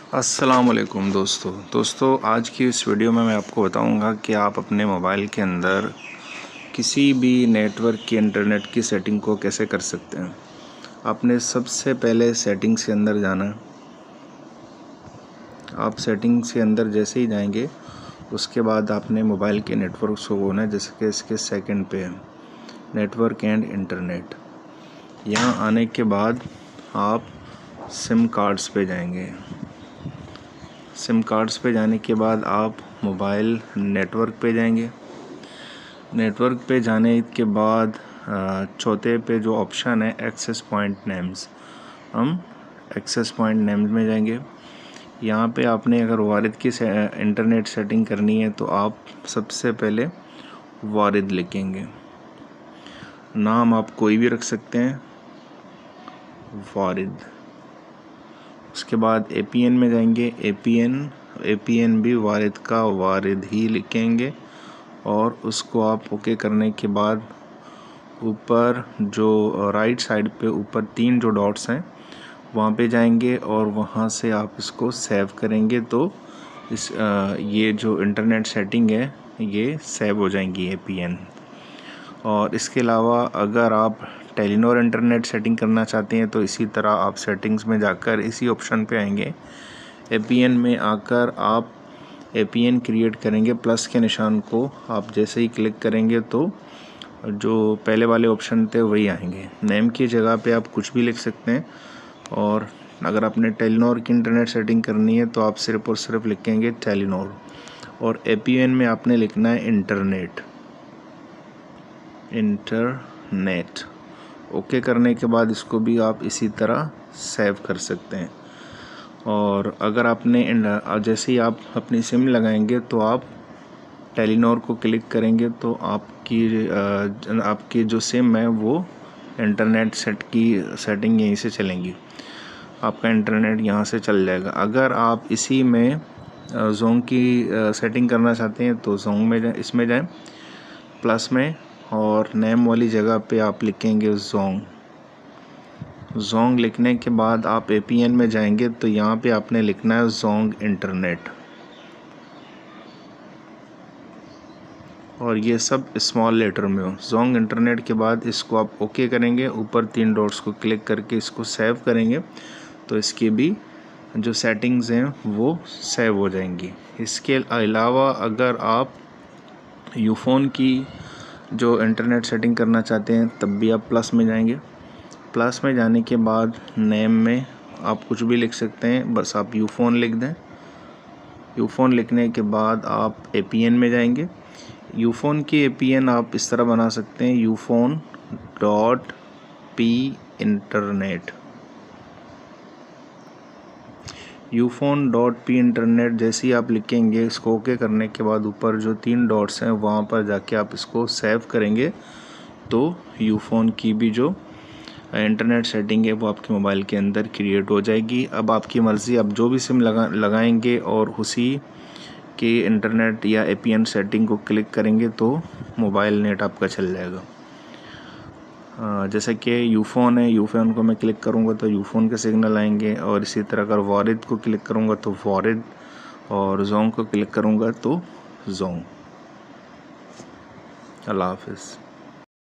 अस्सलामुअलैकुम दोस्तों आज की इस वीडियो में मैं आपको बताऊंगा कि आप अपने मोबाइल के अंदर किसी भी नेटवर्क की इंटरनेट की सेटिंग को कैसे कर सकते हैं। आपने सबसे पहले सेटिंग्स के अंदर जाना। आप सेटिंग्स के अंदर जैसे ही जाएंगे उसके बाद आपने मोबाइल के नेटवर्क को होना है, जैसे कि इसके सेकंड पे है नेटवर्क एंड इंटरनेट। यहाँ आने के बाद आप सिम कार्ड्स पे जाएंगे। सिम कार्ड्स पे जाने के बाद आप मोबाइल नेटवर्क पे जाएंगे। नेटवर्क पे जाने के बाद चौथे पे जो ऑप्शन है एक्सेस पॉइंट नेम्स, हम एक्सेस पॉइंट नेम्स में जाएंगे। यहाँ पे आपने अगर वारिद की इंटरनेट सेटिंग करनी है तो आप सबसे पहले वारिद लिखेंगे। नाम आप कोई भी रख सकते हैं, वारिद। उसके बाद APN में जाएंगे। APN भी वारिद का वारिद ही लिखेंगे और उसको आप ओके करने के बाद ऊपर जो राइट साइड पे ऊपर 3 जो डॉट्स हैं वहाँ पे जाएंगे और वहाँ से आप इसको सेव करेंगे तो ये जो इंटरनेट सेटिंग है ये सेव हो जाएंगी APN। और इसके अलावा अगर आप टेलीनॉर इंटरनेट सेटिंग करना चाहते हैं तो इसी तरह आप सेटिंग्स में जाकर इसी ऑप्शन पे आएंगे। APN में आकर आप APN क्रिएट करेंगे, प्लस के निशान को आप जैसे ही क्लिक करेंगे तो जो पहले वाले ऑप्शन थे वही आएंगे। नेम की जगह पे आप कुछ भी लिख सकते हैं और अगर आपने टेलीनॉर की इंटरनेट सेटिंग करनी है तो आप सिर्फ और सिर्फ लिखेंगे टेलीनॉर और APN में आपने लिखना है इंटरनेट। ओके करने के बाद इसको भी आप इसी तरह सेव कर सकते हैं। और अगर आपने जैसे ही आप अपनी सिम लगाएंगे तो आप टेलीनॉर को क्लिक करेंगे तो आपकी जो सिम है वो इंटरनेट सेटिंग यहीं से चलेंगी, आपका इंटरनेट यहाँ से चल जाएगा। अगर आप इसी में जोंग की सेटिंग करना चाहते हैं तो जोंग में इसमें जाएं, प्लस में और नेम वाली जगह पे आप लिखेंगे जोंग लिखने के बाद आप APN में जाएंगे तो यहाँ पे आपने लिखना है जोंग इंटरनेट और ये सब स्मॉल लेटर में हो। जोंग इंटरनेट के बाद इसको आप ओके करेंगे, ऊपर 3 डॉट्स को क्लिक करके इसको सेव करेंगे तो इसकी भी जो सेटिंग्स हैं वो सेव हो जाएंगी। इसके अलावा अगर आप यूफोन की जो इंटरनेट सेटिंग करना चाहते हैं तब भी आप प्लस में जाएंगे। प्लस में जाने के बाद नेम में आप कुछ भी लिख सकते हैं, बस आप यूफोन लिख दें। यूफोन लिखने के बाद आप APN में जाएंगे। यूफोन की APN आप इस तरह बना सकते हैं ufone.p इंटरनेट। ufone.p इंटरनेट जैसे ही आप लिखेंगे इसको ओके करने के बाद ऊपर जो 3 डॉट्स हैं वहाँ पर जाके आप इसको सेव करेंगे तो यूफोन की भी जो इंटरनेट सेटिंग है वो आपके मोबाइल के अंदर क्रिएट हो जाएगी। अब आपकी मर्ज़ी, आप जो भी सिम लगाएंगे और उसी के इंटरनेट या APN सेटिंग को क्लिक करेंगे तो मोबाइल नेट आपका चल जाएगा। जैसे कि यूफोन है, यूफोन को मैं क्लिक करूँगा तो यूफोन के सिग्नल आएंगे और इसी तरह अगर वारिद को क्लिक करूँगा तो वारिद और जोंग को क्लिक करूँगा तो जोंग। अल्लाह हाफिज़।